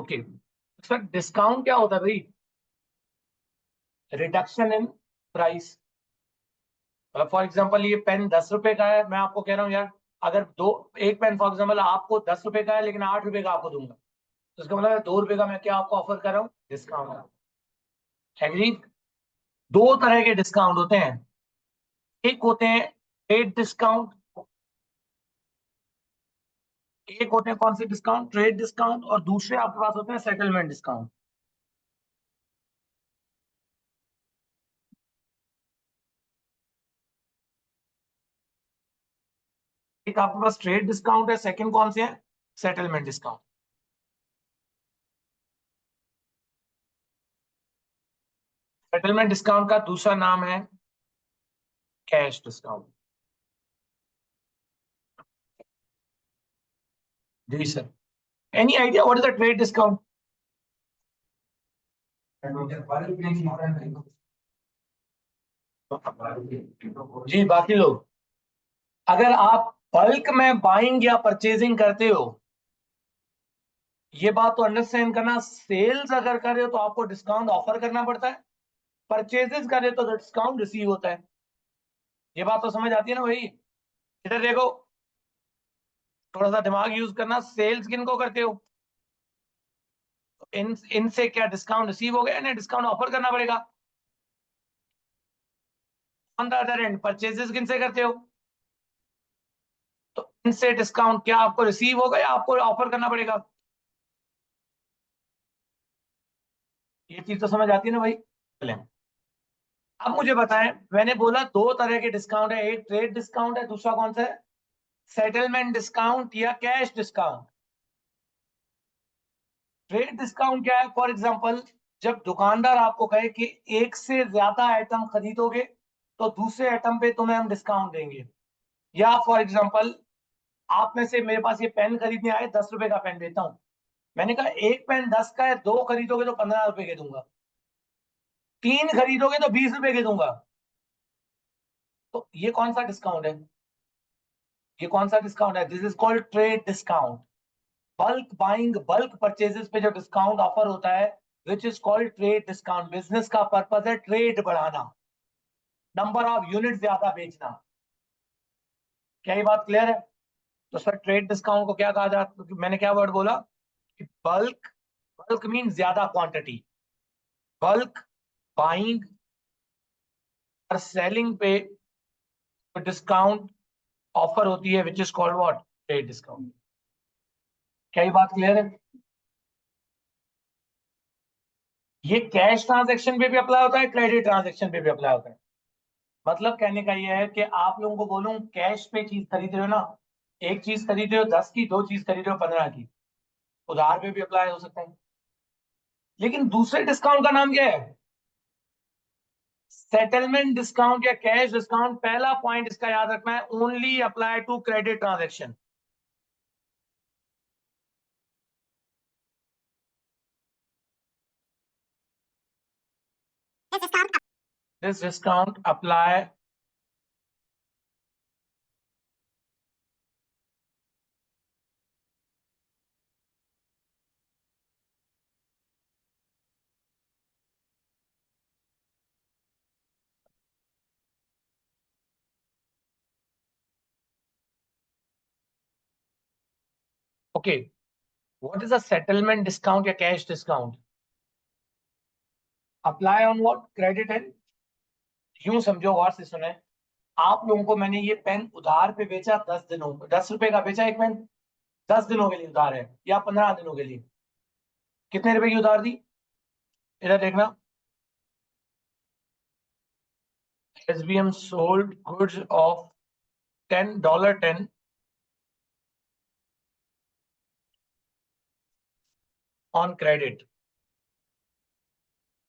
Okay sir, discount क्या होता है भाई? Reduction in price. For example ये पेन 10 रुपए का है, मैं आपको कह रहा हूँ यार, अगर एक पेन फॉर एग्जाम्पल आपको 10 रुपए का है लेकिन 8 रुपए का आपको दूंगा, तो इसका मतलब 2 रुपए का मैं क्या आपको ऑफर कर रहा हूँ? डिस्काउंट। एग्री? दो तरह के डिस्काउंट होते हैं, एक होते हैं ट्रेड डिस्काउंट, एक होते हैं कौन से डिस्काउंट? Trade discount. और दूसरे आपके पास होते हैं सेटलमेंट डिस्काउंट। एक आपके पास ट्रेड डिस्काउंट है, सेकंड कौन से है? Settlement discount. सेटलमेंट डिस्काउंट का दूसरा नाम है कैश डिस्काउंट। जी sir. Any idea what is the trade discount? जी बाकी लोग, अगर आप बल्क में बाइंग या परचेजिंग करते हो, ये बात तो अंडरस्टैंड करना, सेल्स अगर कर रहे हो तो आपको डिस्काउंट ऑफर करना पड़ता है, परचेजेस कर रहे हो तो डिस्काउंट रिसीव होता है। ये बात तो समझ आती है ना भाई? इधर देखो, थोड़ा सा दिमाग यूज करना, सेल्स किनको करते हो? इनसे क्या डिस्काउंट रिसीव हो गया ना, डिस्काउंट ऑफर करना पड़ेगा। On the other and purchases किनसे करते हो? तो इनसे डिस्काउंट क्या आपको रिसीव होगा या आपको ऑफर करना पड़ेगा? ये चीज तो समझ आती है ना भाई? चलें, अब मुझे बताएं, मैंने बोला दो तरह के डिस्काउंट है, एक ट्रेड डिस्काउंट है, दूसरा कौन सा है? सेटलमेंट डिस्काउंट या कैश डिस्काउंट। ट्रेड डिस्काउंट क्या है? फॉर एग्जांपल, जब दुकानदार आपको कहे कि एक से ज्यादा आइटम खरीदोगे तो दूसरे आइटम पे तुम्हें हम डिस्काउंट देंगे। या फॉर एग्जांपल, आप में से मेरे पास ये पेन खरीदने आए, 10 रुपए का पेन देता हूं, मैंने कहा एक पेन 10 का है, दो खरीदोगे तो 15 रुपए के दूंगा, तीन खरीदोगे तो 20 रुपए के दूंगा। तो ये कौन सा डिस्काउंट है? ये कौन सा डिस्काउंट है? This is called trade discount. Bulk buying, bulk purchases पे जो डिस्काउंट ऑफर होता है, which is called trade discount. Business का पर्पज है ट्रेड बढ़ाना, नंबर ऑफ यूनिट ज्यादा बेचना। क्या ये बात क्लियर है? तो सर ट्रेड डिस्काउंट को क्या कहा जाता है? मैंने क्या वर्ड बोला कि बल्क, बल्क मीन ज्यादा क्वांटिटी, बल्क बाइंग और सेलिंग पे डिस्काउंट ऑफर होती है, which is called what? Trade discount. क्या ये बात क्लियर है? ये कैश ट्रांजैक्शन पे भी अप्लाई होता है, क्रेडिट ट्रांजैक्शन पे भी अप्लाई होता है। मतलब कहने का ये है कि आप लोगों को बोलूं, कैश पे चीज खरीद रहे हो ना, एक चीज खरीद रहे हो 10 की, दो चीज खरीद रहे हो 15 की, उधार पे भी अप्लाई हो सकता है। लेकिन दूसरे डिस्काउंट का नाम क्या है? सेटलमेंट डिस्काउंट या कैश डिस्काउंट। पहला पॉइंट इसका याद रखना है, only apply to credit transaction. This discount apply okay. What is a settlement discount या cash discount? Apply on what? Credit and, यूं समझो, गौर से सुने, आप लोगों को मैंने ये पेन उधार पे बेचा 10 दिनों, 10 रुपए का बेचा एक पेन, 10 दिनों के लिए उधार है या 15 दिनों के लिए, कितने रुपए की उधार दी? इधर देखना, SBM sold goods of $10 on credit।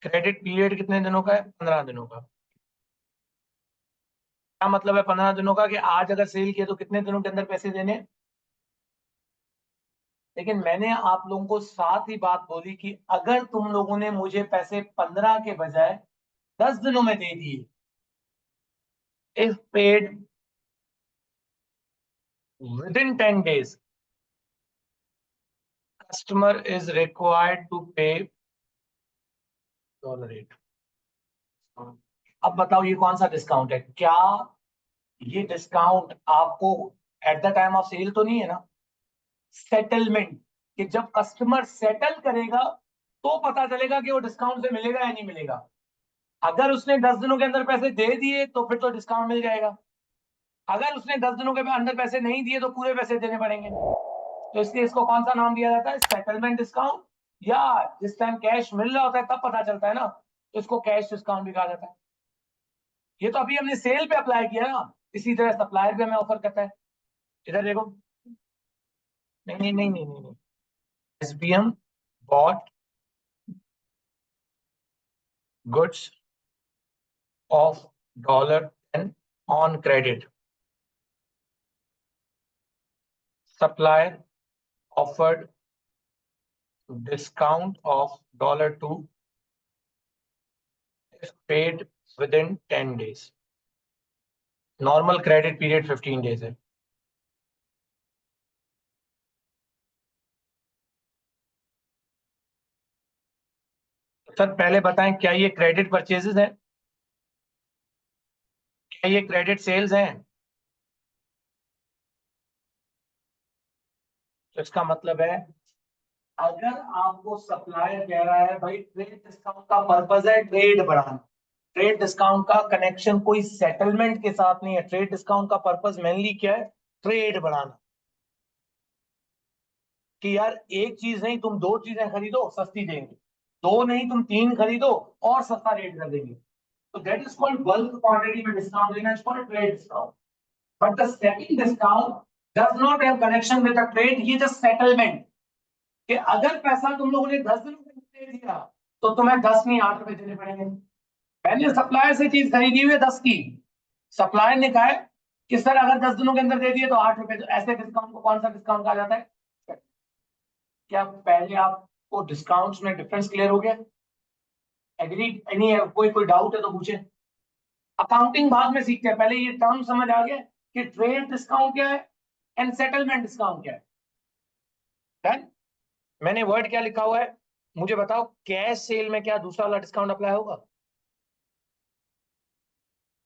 Credit period कितने दिनों का है? 15 दिनों का। क्या मतलब है 15 दिनों का? कि आज अगर सेल किया तो कितने दिनों के अंदर पैसे देने? लेकिन मैंने आप लोगों को साथ ही बात बोली कि अगर तुम लोगों ने मुझे पैसे 15 के बजाय 10 दिनों में दे दिए, if paid with in 10 days, customer is required to pay dollar rate. अब बताओ ये कौन सा डिस्काउंट है? क्या ये डिस्काउंट आपको at the time of sale तो नहीं है ना? सेटलमेंट, कि जब कस्टमर सेटल करेगा तो पता चलेगा कि वो डिस्काउंट से मिलेगा या नहीं मिलेगा। अगर उसने 10 दिनों के अंदर पैसे दे दिए तो फिर तो डिस्काउंट मिल जाएगा, अगर उसने 10 दिनों के अंदर पैसे नहीं दिए तो पूरे पैसे देने पड़ेंगे। तो इसलिए इसको कौन सा नाम दिया जाता है? Settlement discount. या जिस टाइम कैश मिल रहा होता है तब पता चलता है ना, तो इसको कैश डिस्काउंट भी कहा जाता है। ये तो अभी हमने सेल पे अप्लाई किया ना, इसी तरह सप्लायर पे हमें ऑफर करता है। इधर देखो, नहीं नहीं नहीं नहीं नहीं, SBM bought goods of $10 on credit. Supplier offered discount of $2 if paid within 10 days. Normal credit period 15 days है। सर पहले बताएं, क्या ये क्रेडिट परचेजेस है? क्या ये क्रेडिट सेल्स हैं? तो इसका मतलब है, अगर आपको सप्लायर कह रहा है भाई ट्रेड डिस्काउंट का पर्पज है ट्रेड बढ़ाना, ट्रेड डिस्काउंट का कनेक्शन कोई सेटलमेंट के साथ नहीं है। ट्रेड डिस्काउंट का पर्पज मेनली क्या है? ट्रेड बढ़ाना। कि यार एक चीज नहीं तुम दो चीजें खरीदो सस्ती देंगे, दो नहीं तुम तीन खरीदो और सस्ता रेट कर देंगे। तो that is called bulk quantity में डिस्काउंट देना, is called trade discount. But the second discount does not have connection with the trade, ये जस्ट सेटलमेंट। कि अगर पैसा तुम लोगों ने 10 दिनों के अंदर दे दिया तो तुम्हें 10 नहीं 8 रुपए देने पड़ेंगे। मैंने सप्लायर से चीज खरीदी हुई है 10 की, सप्लायर ने कहा है कि सर अगर 10 दिनों के अंदर दे दिए तो 8 रुपए। तो ऐसे डिस्काउंट को कौन सा डिस्काउंट कहा जाता है? क्या पहले आपको डिस्काउंट्स में डिफरेंस क्लियर हो गया? एग्री? एनी कोई कोई डाउट है तो पूछे। अकाउंटिंग बाद में सीखते हैं, पहले ये टर्म समझ आ गया कि ट्रेड डिस्काउंट क्या है एंड सेटलमेंट डिस्काउंट क्या है। Done? मैंने वर्ड क्या लिखा हुआ है, मुझे बताओ। कैश सेल में क्या दूसरा वाला डिस्काउंट अप्लाई होगा?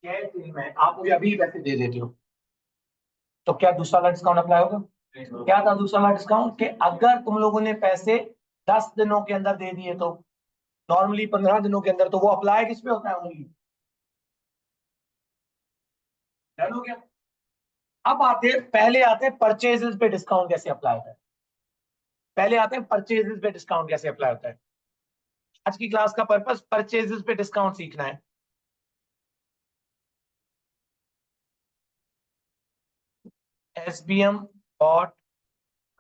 कैश सेल में आप मुझे अभी पैसे दे देते हो तो क्या दूसरा वाला डिस्काउंट अप्लाई होगा? क्या था दूसरा वाला डिस्काउंट? कि अगर तुम लोगों ने पैसे 10 दिनों के अंदर दे दिए तो, नॉर्मली 15 दिनों के अंदर, तो वो अप्लाई किस पे होता है? ओनली। डन हो गया। अब पहले आते हैं परचेजेस पे डिस्काउंट कैसे अप्लाई होता है। पहले आते हैं परचेजेस पे डिस्काउंट कैसे अप्लाई होता है। आज की क्लास का पर्पस परचेजेस पे डिस्काउंट सीखना है। SBM bought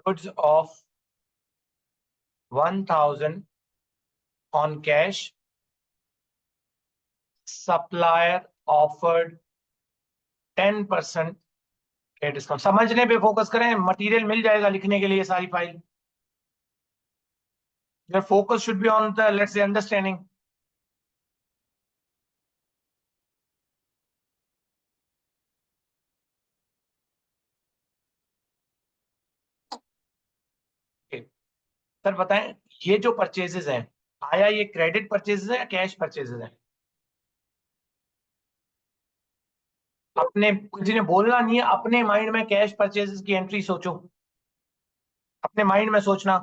goods of 1000 on cash. Supplier offered 10% के डिस्काउंट। समझने पे फोकस करें, मटेरियल मिल जाएगा लिखने के लिए सारी file. Your focus should be on the, let's say, understanding. Okay. Sir बताएं, ये जो परचेजेस हैं, आया ये क्रेडिट परचेजेस है या कैश परचेजेस है? अपने किसी ने बोलना नहीं है, अपने माइंड में कैश परचेजेस की एंट्री सोचो, अपने माइंड में सोचना।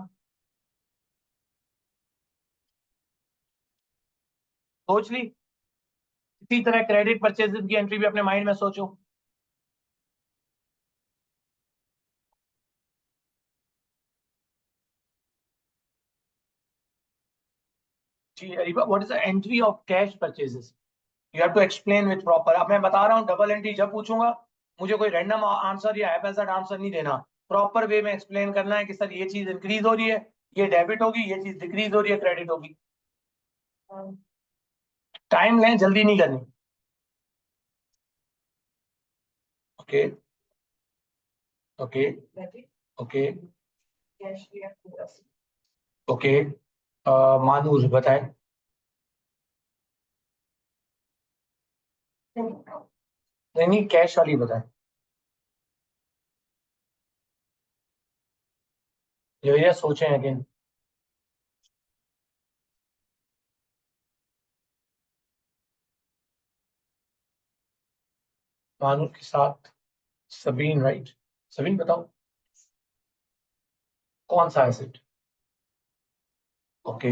सोच ली? इसी तरह क्रेडिट परचेजेस की एंट्री भी अपने माइंड में सोचो। जी Ariba, what is the entry of cash purchases? You have to explain with proper. अब मैं बता रहा हूँ, डबल एंट्री जब पूछूंगा मुझे कोई रैंडम आंसर या हैपेसाइड आंसर नहीं देना, प्रॉपर वे में एक्सप्लेन करना है कि सर ये चीज इंक्रीज हो रही है, ये डेबिट होगी, ये चीज डिक्रीज हो रही है, क्रेडिट होगी। टाइम लें, जल्दी नहीं करनी। Okay okay okay okay. Manoor बताए। नहीं नहीं, कैश वाली बताए। ये सोचें अगेन। मानू के साथ सबीन, राइट? सबीन बताओ कौन सा एसिड? ओके,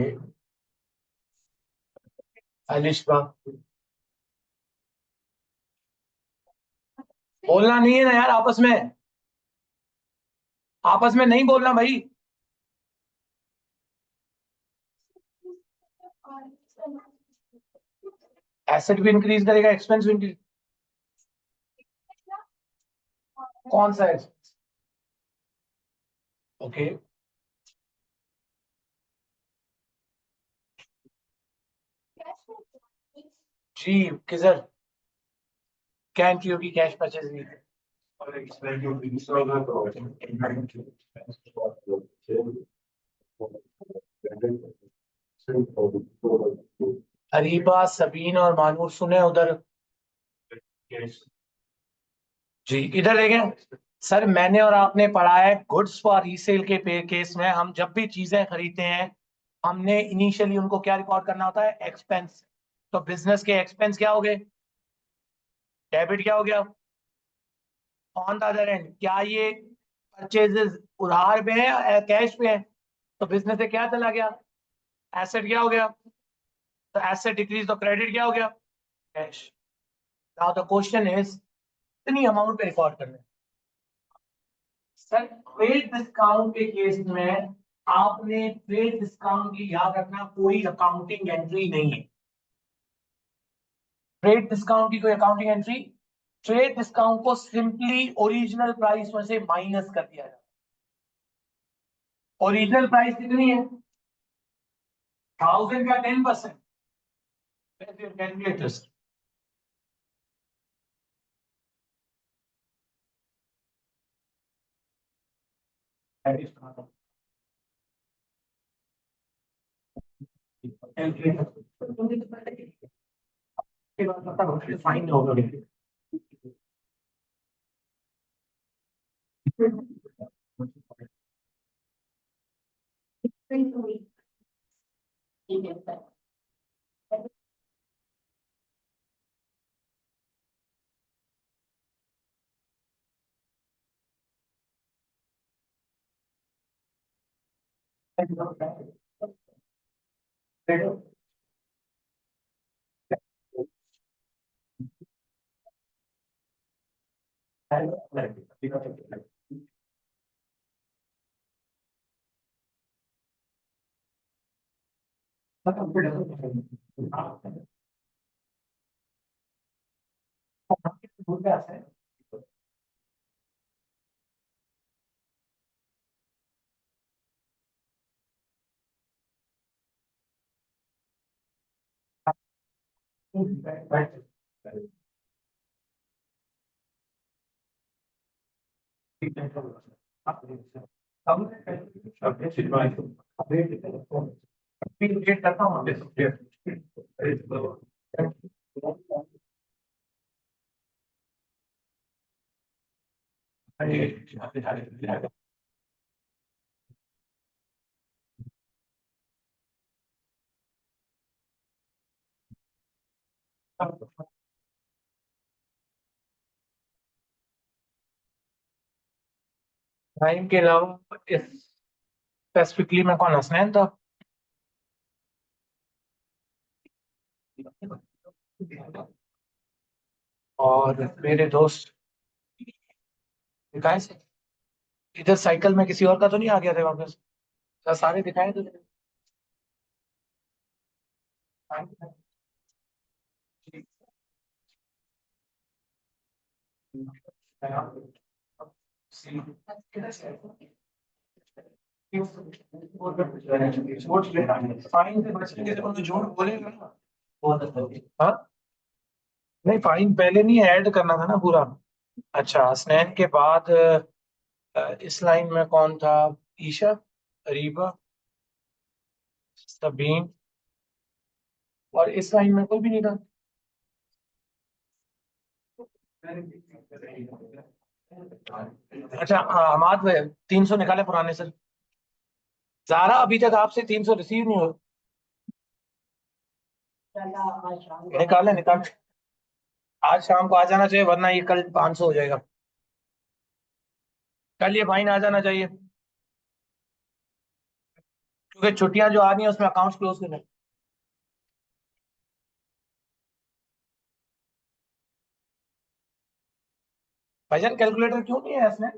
अलिशबा। बोलना नहीं है ना यार आपस में, आपस में नहीं बोलना भाई। एसेट भी इंक्रीज करेगा, एक्सपेंस भी इंक्रीज। कौन सा है? ओके जी, किधर क्या एंट्री होगी? कैश परचेज नहीं। हरीबा, सबीन और मानूर सुने उधर। जी इधर देखें सर, मैंने और आपने पढ़ा है गुड्स फॉर रीसेल के केस में हम जब भी चीजें खरीदते हैं हमने इनिशियली उनको क्या रिकॉर्ड करना होता है? एक्सपेंस। तो बिजनेस के एक्सपेंस क्या हो गए? डेबिट क्या हो गया? ऑन द अदर एंड क्या ये परचेजेस उधार पे है या कैश पे है? तो बिजनेस से क्या चला गया? एसेट क्या हो गया? तो एसेट डिक्रीज तो क्रेडिट क्या हो गया? Cash. Now the question is कितनी अमाउंट पे रिकॉर्ड करना है? सर ट्रेड डिस्काउंट के केस में आपने ट्रेड डिस्काउंट की याद रखना कोई अकाउंटिंग एंट्री नहीं है। ट्रेड डिस्काउंट की कोई अकाउंटिंग एंट्री, ट्रेड डिस्काउंट को सिंपली ओरिजिनल प्राइस में से माइनस कर दिया जाता है। ओरिजिनल प्राइस कितनी है? 1000 का 10%। कैलकुलेटर्स। फाइन होगा। करता हूँ। टाइम के अलावा इस स्पेसिफिकली मैं कौन हंसनैन था? और मेरे दोस्त दिखाए से इधर साइकिल में किसी और का तो नहीं आ गया था वापस? सर, सारे दिखाए तुझे? फाइन से बचने के लिए तो झूठ बोलेगा ना। हाँ, नहीं फाइन पहले नहीं ऐड करना था ना पूरा। अच्छा, हसनैन के बाद इस लाइन में कौन था? ईशा, रीबा, सबीन, और इस लाइन में कोई भी नहीं था। अच्छा हमाद 300 निकाले पुराने से। ज़ारा अभी तक आपसे 300 रिसीव नहीं हो। निकाले निकाल, आज शाम को आ जाना चाहिए वरना ये कल 500 हो जाएगा। कल ये फाइन आ जाना चाहिए क्योंकि छुट्टियां जो आ रही हैं उसमें अकाउंट्स क्लोज करने। भाईजान कैलकुलेटर क्यों नहीं है इसमें?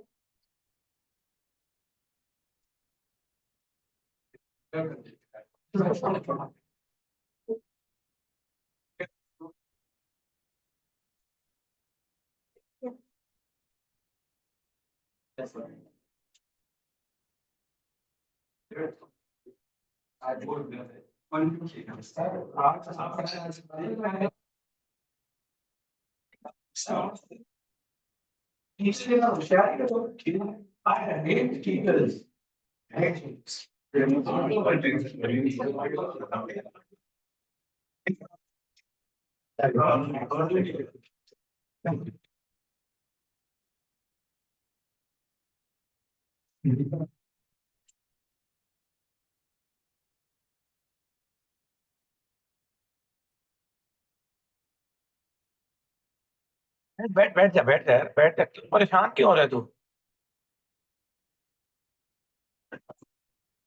बैठ बैठ जा, बैठ जा यार, बैठ जा, परेशान क्यों हो रहा है तू?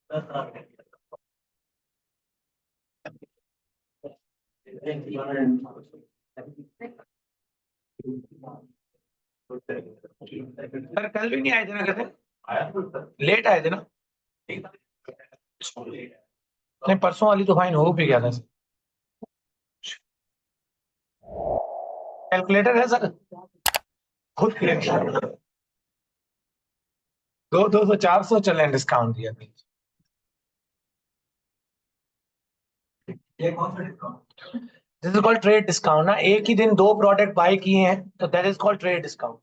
सर कल भी नहीं आए थे ना, कैसे लेट आए थे ना? नहीं, परसों वाली तो फाइन हो भी गया था। कैलकुलेटर है सर, खुद दो 200 400 चले डिस्काउंट दिया। This is called trade discount ना, एक ही दिन दो प्रोडक्ट बाय किए हैं तो that is called trade discount.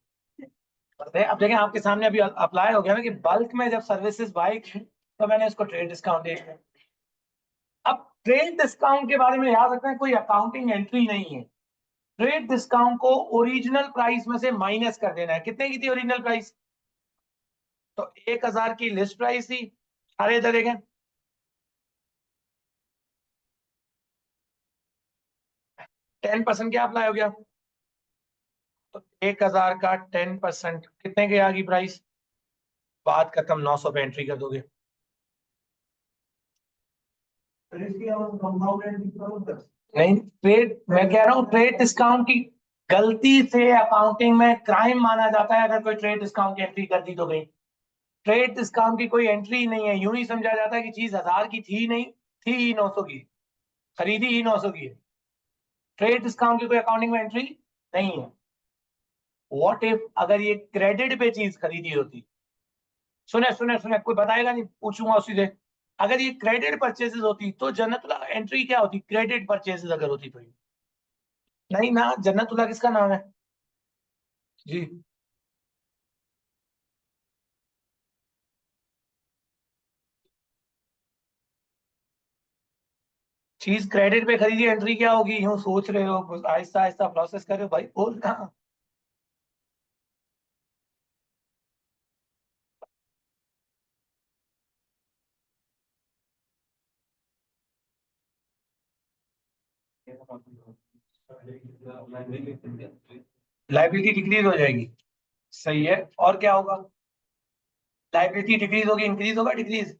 अब देखें आपके सामने अभी अप्लाई हो गया ना कि बल्क में जब सर्विसेज बाय की तो मैंने इसको ट्रेड डिस्काउंट दिया। अब ट्रेड डिस्काउंट के बारे में याद रखना है, कोई अकाउंटिंग एंट्री नहीं है। ट्रेड डिस्काउंट को ओरिजिनल प्राइस में से माइनस कर देना है। कितने की थी ओरिजिनल प्राइस? तो 1000 की लिस्ट प्राइस थी, सारे इधर देखें, 10% क्या अप्लाई हो गया? तो 1000 का 10% कितने की आ गई प्राइस? बात खत्म, 900 पे एंट्री कर दोगे। नहीं, ट्रेड मैं कह रहा हूँ ट्रेड डिस्काउंट की गलती से अकाउंटिंग में क्राइम माना जाता है अगर कोई ट्रेड डिस्काउंट की एंट्री कर दी तो गई। ट्रेड डिस्काउंट की कोई एंट्री नहीं है, यूं ही समझा जाता है कि चीज 1000 की थी नहीं, थी ही 900 की, खरीदी ही 900 की है। ट्रेड डिस्काउंट की कोई अकाउंटिंग में एंट्री नहीं है। व्हाट इफ अगर ये क्रेडिट पे चीज खरीदी होती? सुने सुने सुने, कोई बताएगा नहीं, पूछूंगा उसी से। अगर ये क्रेडिट परचेजेस होती तो जन्नतुल्लाह एंट्री क्या होती? क्रेडिट परचेजेस अगर होती तो। नहीं ना, जन्नतुल्लाह किसका नाम है? जी, चीज क्रेडिट पे खरीदी, एंट्री क्या होगी? यूं सोच रहे हो, आहिस्ता आहिस्ता प्रोसेस कर रहे हो भाई, बोल ना। लाइबिलिटी डिक्रीज हो जाएगी, सही है, और क्या होगा? लाइबिलिटी डिक्रीज होगी, इंक्रीज होगा, डिक्रीज?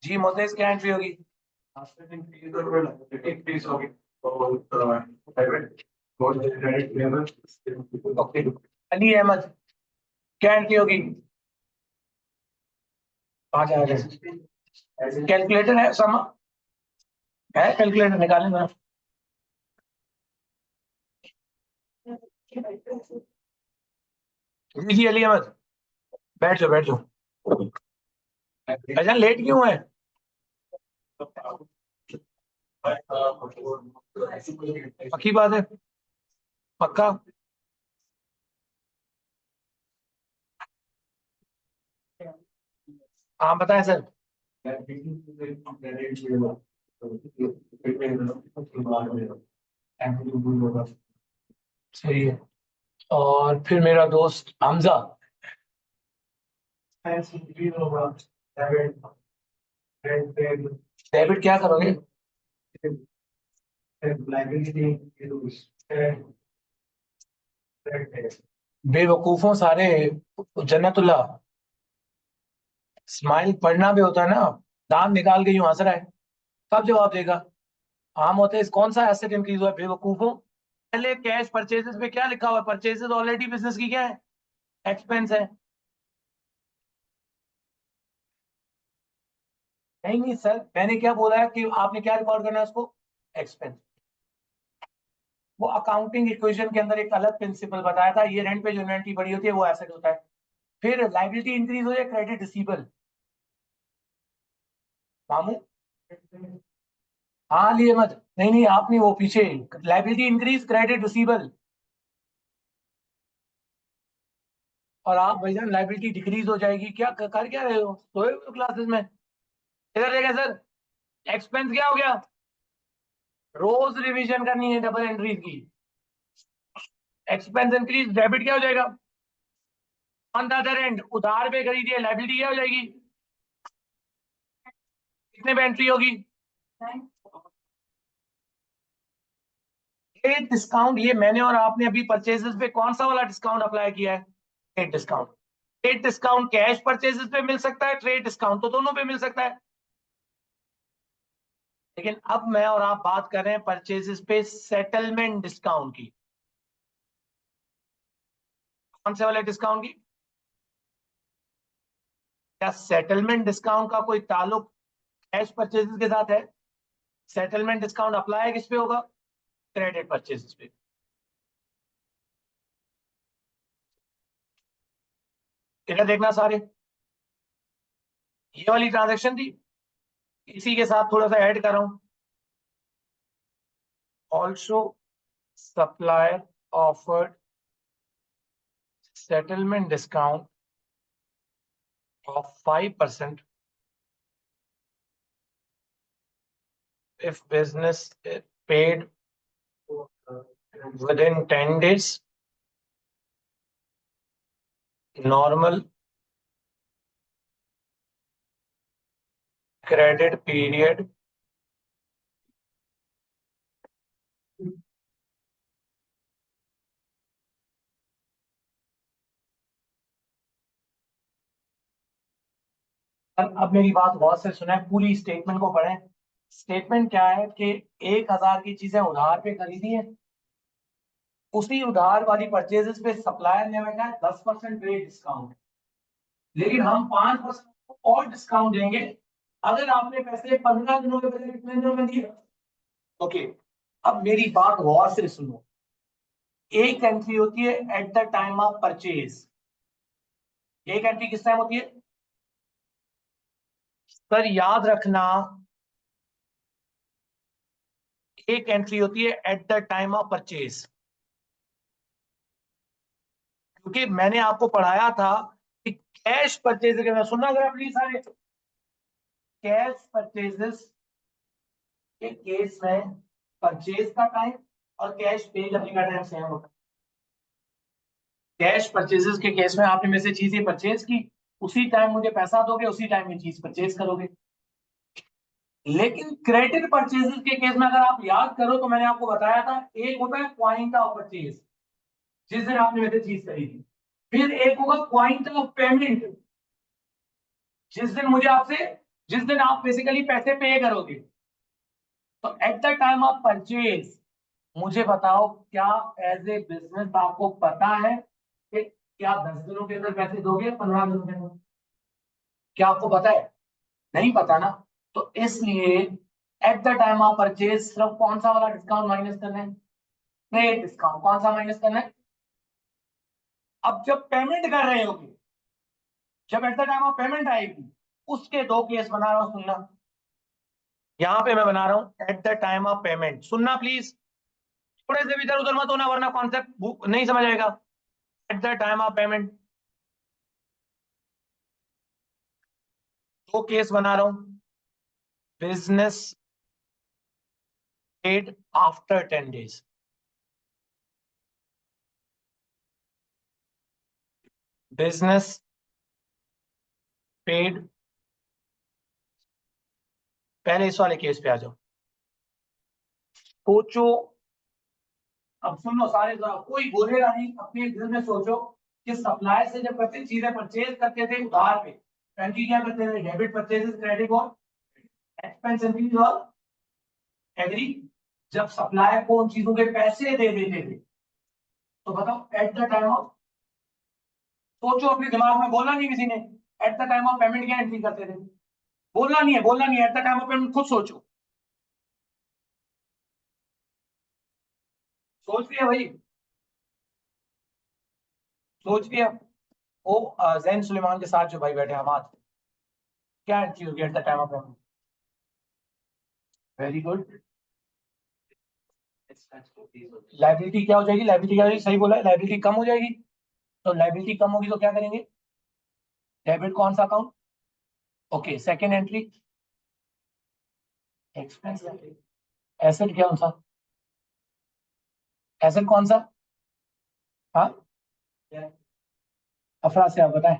जी मोजेस, क्या एंट्री होगी? ओके, अली अहमद, क्या एंट्री होगी? 5000। कैलकुलेटर है सम, है कैलकुलेटर, निकालें ना। जी जी, अली अहमद, बैठ जाओ बैठ जाओ। अच्छा, लेट क्यों है? पक्की बात है? पक्का? हाँ बताएं सर। सही है। और फिर मेरा दोस्त हमजा। डेबिट क्या करोगे? बेवकूफों सारे। जन्नतुल्लाह, स्माइल पढ़ना भी होता है ना। दांत निकाल के यूं हंस रहा है, कब जवाब देगा? आम होते हैं, कौन सा एसेट इंक्रीज हुआ है बेवकूफों? पहले कैश परचेजेस पे क्या लिखा हुआ है? परचेजेस ऑलरेडी बिजनेस की क्या है? एक्सपेंस है। नहीं नहीं सर, मैंने क्या बोला है कि आपने क्या रिकॉर्ड करना है उसको? एक्सपेंस। वो अकाउंटिंग इक्वेशन के अंदर एक अलग प्रिंसिपल बताया था, ये रेंट पे जो इन्वेंट्री बढ़ी होती है वो एसेट होता है। फिर लाइबिलिटी इंक्रीज हो जाए, क्रेडिट रिसीवेबल। मामू, हाँ लिए मत, नहीं नहीं आप नहीं, वो पीछे। Liability increase, credit receivable. और आप भाईजान लाइबिलिटी डिक्रीज हो जाएगी, क्या कर क्या रहे हो? सोए हुए क्लासेस में? इधर देखा सर, एक्सपेंस क्या हो गया? रोज रिवीजन करनी है डबल एंट्रीज की। एक्सपेंस इंक्रीज, डेबिट क्या हो जाएगा? ऑन द अदर एंड उधार पे खरीदिए, लाइबिलिटी क्या हो जाएगी? कितने पे एंट्री होगी? रेट डिस्काउंट, ये मैंने और आपने अभी परचेजेस पे कौन सा वाला डिस्काउंट अप्लाई किया है? Rate discount. Trade discount cash purchases पे मिल सकता है, ट्रेड डिस्काउंट तो दोनों पे मिल सकता है। लेकिन अब मैं और आप बात कर रहे हैं परचेजेस पे सेटलमेंट डिस्काउंट की। कौन से वाले डिस्काउंट की? क्या सेटलमेंट डिस्काउंट का कोई ताल्लुक कैश परचेजेस के साथ है? सेटलमेंट डिस्काउंट अप्लाई किस पे होगा? क्रेडिट परचेजेस पे। इधर देखना सारे, ये वाली ट्रांजेक्शन थी, इसी के साथ थोड़ा सा ऐड कर रहा हूं। Also supplier offered settlement discount of 5% if business paid within 10 days, normal credit period अब मेरी बात गौर से सुने, पूरी स्टेटमेंट को पढ़ें। स्टेटमेंट क्या है कि 1,000 की चीजें उधार पे खरीदी है, उसी उधार वाली परचेजेस पे सप्लायर ने बैठा है 10% रेट डिस्काउंट, लेकिन हम 5% और डिस्काउंट देंगे अगर आपने पैसे 15 दिनों के बजाय कितने दिनों में दिए। ओके, अब मेरी बात गौर से सुनो। एक एंट्री होती है eight the time of purchase, एक एंट्री किस टाइम होती है? सर याद रखना, एक एंट्री होती है eight the time of purchase, क्योंकि मैंने आपको पढ़ाया था कि कैश परचेज के, सुनना जरा प्लीज सारे, कैश परचेजेस के केस में परचेज का टाइम और कैश पे करने का टाइम सेम होता है। कैश परचेजेस के केस में आपने मेरे से चीजें परचेज की, उसी टाइम मुझे पैसा दोगे, उसी टाइम में चीज परचेज करोगे। लेकिन क्रेडिट परचेजेस के केस में अगर आप याद करो तो मैंने आपको बताया था, एक होता है पॉइंट ऑफ परचेज, जिस दिन आपने मेरे से चीज खरीदी, फिर एक होगा पॉइंट ऑफ पेमेंट, जिस दिन मुझे आपसे, जिस दिन आप बेसिकली पैसे पे करोगे। तो eight the time of purchase मुझे बताओ, क्या एज ए बिजनेस आपको पता है कि क्या 10 दिनों के अंदर पैसे दोगे, 15 दिनों के अंदर? क्या आपको पता है? नहीं पता ना। तो इसलिए eight the time of purchase सिर्फ कौन सा वाला डिस्काउंट माइनस करना है? Trade discount. कौन सा माइनस करना है? अब जब पेमेंट कर रहे होगे, जब eight the time of payment आएगी, उसके दो केस बना रहा हूं, सुनना। यहां पे मैं बना रहा हूं eight the time of payment, सुनना प्लीज, थोड़े से भी इधर उधर मत होना वरना कॉन्सेप्ट नहीं समझ आएगा। Eight the time of payment दो केस बना रहा हूं। Business paid after 10 days, business paid, पहले इस वाले केस पे आ जाओ। सोचो, अब सुन लो सारे, जरा कोई बोलेगा नहीं, अपने दिल में सोचो कि सप्लायर से जब करते चीजें परचेज करते थे उधार पे, एंट्री क्या करते थे? डेबिट परचेजेस क्रेडिट और एक्सपेंस इंक्रीज और एग्री। जब सप्लायर को उन चीजों के पैसे दे देते थे तो बताओ एट द टाइम ऑफ, सोचो अपने दिमाग में, बोला नहीं किसी ने, eight the time of payment क्या एंट्री करते थे? बोलना नहीं है, बोलना नहीं है, eight the time of payment खुद सोचो। सोच लिया भाई? सोच लिया? वो जैन सुलेमान के साथ जो भाई बैठे हमाद, क्या एंट्री होगी eight the time of payment? Very good. Liability क्या हो जाएगी? लाइबिलिटी क्या हो जाएगी? सही बोला है, लाइबिलिटी कम हो जाएगी। तो लाइबिलिटी कम होगी तो क्या करेंगे? डेबिट कौन सा account? Okay, second entry expense. Asset क्या कौन सा? एसेट कौन सा? हाँ, अफरा से आप बताएं।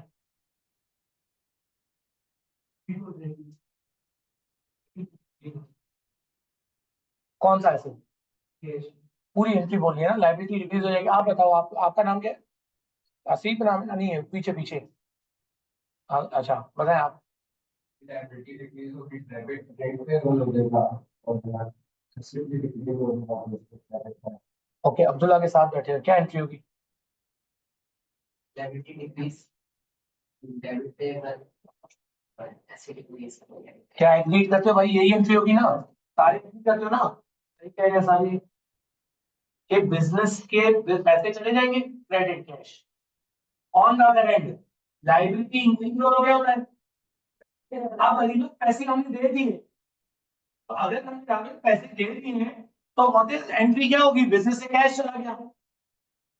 कौन सा एसेट? पूरी एंट्री बोलिए ना, लाइबिलिटी रिड्यूस हो जाएगी। आप बताओ, आप, आपका नाम क्या है? आसिफ नाम है? नहीं है, पीछे पीछे। अच्छा बताएं आप। ओके, अब्दुल्ला के साथ बैठे हो, क्या एंट्री होगी? क्या एग्री करते हो भाई? यही एंट्री होगी ना? सारी एग्री करते हो ना? सही कह रहे हैं सारी। कि बिजनेस के पैसे चले जाएंगे credit cash, on the other and liability increase हो गया होता है। अब अभी लोग पैसे हमने दे दिए, तो अगर हमने आगे पैसे दे दिए हैं तो मतलब एंट्री क्या होगी? बिजनेस से कैश चला गया,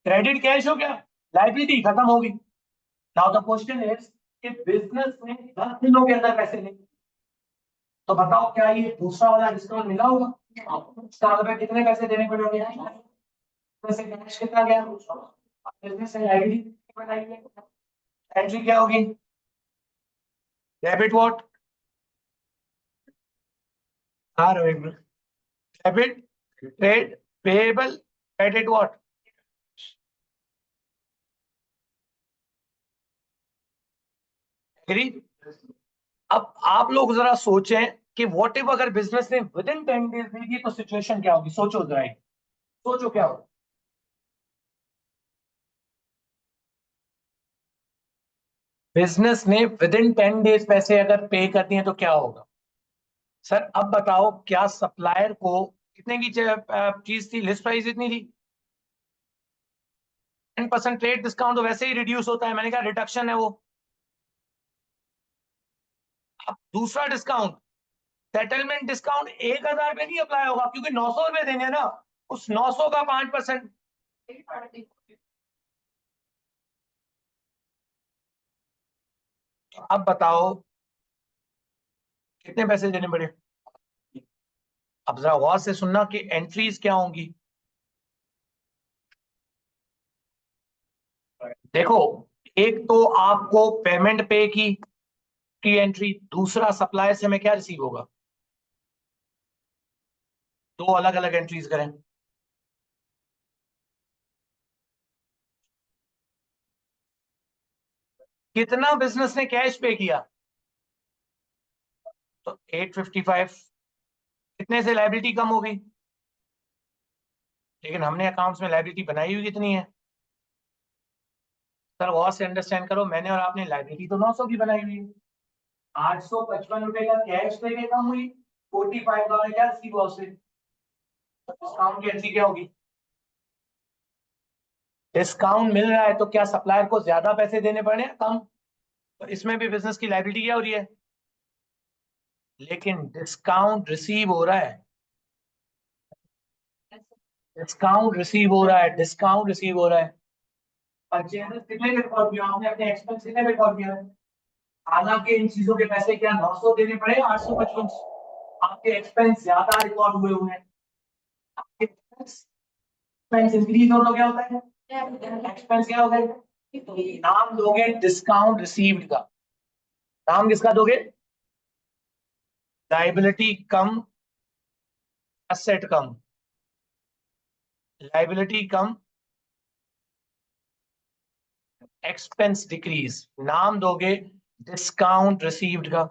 क्रेडिट कैश हो गया, लाइबिलिटी खत्म होगी। नाउ द क्वेश्चन इज कि बिजनेस में 10 दिनों के अंदर पैसे लेंगे, तो बताओ क्या ये दूसरा वाला डिस्काउंट मिला होगा? साल में कितने पैसे देने पड़ेंगे? वैसे कैश कितना गया? बिजनेस से लाइबिलिटी बनाएंगे, एंट्री क्या होगी? Debit what? हाँ Ravindra, debit trade payable credit what? Agree? अब आप लोग जरा सोचें कि व्हाट इफ अगर बिजनेस ने विद इन 10 डेज देगी तो सिचुएशन क्या होगी? सोचो जरा, सोचो क्या होगा। बिजनेस ने विद इन 10 डेज पैसे अगर पे कर दिए तो क्या होगा? सर अब बताओ, क्या सप्लायर को कितने की चीज थी? लिस्ट प्राइस इतनी थी, 10% ट्रेड डिस्काउंट तो वैसे ही रिड्यूस होता है, मैंने कहा रिडक्शन है वो। अब दूसरा डिस्काउंट, सेटलमेंट डिस्काउंट 1,000 पे नहीं अप्लाई होगा क्योंकि 900 रुपए देने हैं ना, उस 900 का 5%। अब बताओ कितने पैसे देने पड़े? अब जरा गौर से सुनना कि एंट्रीज क्या होंगी। देखो, एक तो आपको पेमेंट पे की एंट्री, दूसरा सप्लायर से मैं क्या रिसीव होगा? दो अलग अलग एंट्रीज करें। कितना बिजनेस ने कैश पे किया? तो 855। कितने से लाइबिलिटी कम हो गई? लेकिन हमने अकाउंट्स में लाइबिलिटी बनाई हुई कितनी है? सर गौर से अंडरस्टैंड करो, मैंने और आपने लाइबिलिटी तो 900 की बनाई हुई है। 855 रुपए का कैश पे कम हुई, 45 का क्या रिसीव से डिस्काउंट की एंट्री क्या होगी? डिस्काउंट मिल रहा है तो क्या सप्लायर को ज्यादा पैसे देने पड़े हैं कम? तो इसमें भी बिजनेस की लायबिलिटी क्या हो रही है? लेकिन डिस्काउंट रिसीव हो रहा है, डिस्काउंट रिसीव हो रहा है, डिस्काउंट रिसीव हो रहा है। परचेजेस कितने पे रिकॉर्ड किया आपने? अपने एक्सपेंस कितने पे रिकॉर्ड किया है? हालांकि इन चीजों के पैसे क्या 900 देने पड़े, 855? आपके एक्सपेंस ज्यादा रिकॉर्ड हुए हुए हैं। आपके एक्सपेंस इंक्रीज हो तो क्या होता है? एक्सपेंस क्या हो गए? नाम दोगे डिस्काउंट रिसीव्ड का, नाम किसका दोगे? लाइबिलिटी कम एसेट कम, लाइबिलिटी कम एक्सपेंस डिक्रीज, नाम दोगे डिस्काउंट रिसीव्ड का।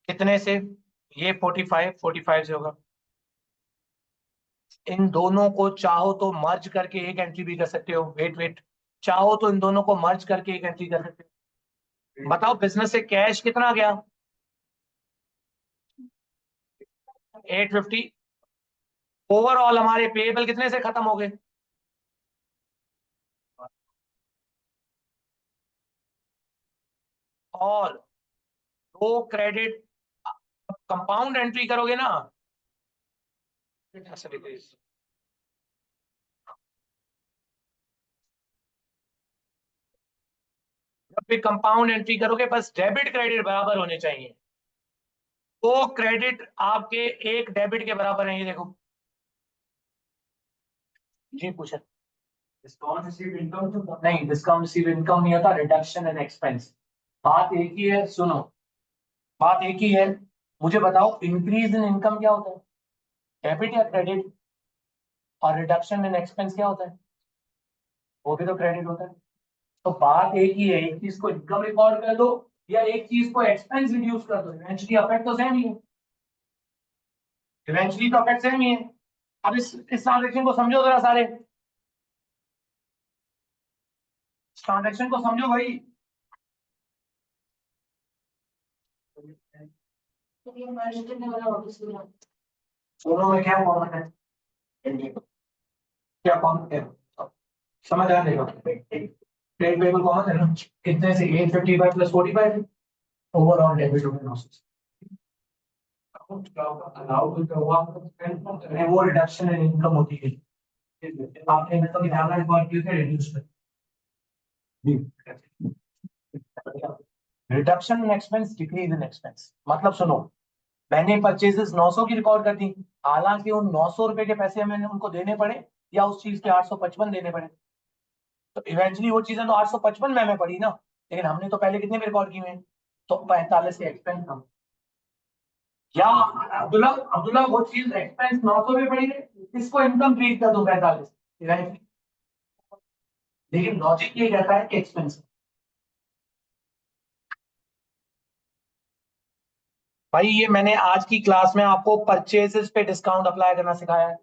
कितने से? ये 45 से होगा। इन दोनों को चाहो तो मर्ज करके एक एंट्री भी कर सकते हो। वेट वेट, चाहो तो इन दोनों को मर्ज करके एक एंट्री कर सकते हो। बताओ बिजनेस से कैश कितना गया? 850। ओवरऑल हमारे पेएबल कितने से खत्म हो गए? और दो क्रेडिट, कंपाउंड एंट्री करोगे ना? जब भी कंपाउंड एंट्री करोगे बस डेबिट क्रेडिट बराबर होने चाहिए। दो क्रेडिट आपके एक डेबिट के बराबर है, ये देखो। जी पूछा। डिस्काउंट रिसीव इनकम तो नहीं, डिस्काउंट रिसीव इनकम नहीं होता, रिडक्शन इन एक्सपेंस। बात एक ही है, सुनो, बात एक ही है। मुझे बताओ इंक्रीज इन इनकम क्या होता है? डेबिट या क्रेडिट? और रिडक्शन इन एक्सपेंस क्या होता है? वो भी तो क्रेडिट होता है। तो बात एक ही है, एक चीज को इनकम रिकॉर्ड कर दो या एक चीज को एक्सपेंस रिड्यूस कर दो, इवेंचुअली अफेक्ट तो सेम ही है। इवेंचुअली तो अफेक्ट सेम ही है। अब इस ट्रांजेक्शन को समझो जरा सारे, इस ट्रांजेक्शन को समझो भाई। दोनों में क्या कॉमन है? क्या कॉमन है? समझ आ रहेगा? ट्रेड पेबल कॉमन है ना? कितने से? 855 प्लस 45 ओवरऑल डेबिट हो गया। वो रिडक्शन इन इनकम होती है। आपने इनकम ज्यादा रिकॉर्ड किए थे, रिड्यूस कर। Reduction in expense, decrease in expense. मतलब सुनो, मैंने परचेजेस 900 की रिकॉर्ड कर दी, हालांकि उन 900 रुपए के पैसे मैंने उनको देने पड़े या उस चीज के 855 देने पड़े। तो इवेंचुअली वो चीजें तो 855 में हमें पड़ी ना, लेकिन हमने तो पहले कितने में रिकॉर्ड की हुए हैं? तो 45 के एक्सपेंस हम। या अब्दुल्ला, अब्दुल्ला वो चीज एक्सपेंस 900 में पड़ी है, इसको इनकम ट्रीट कर दो 45 इवेंचुअली। लेकिन लॉजिक ये कहता है कि एक्सपेंस। भाई ये मैंने आज की क्लास में आपको परचेजेस पे डिस्काउंट अप्लाई करना सिखाया है।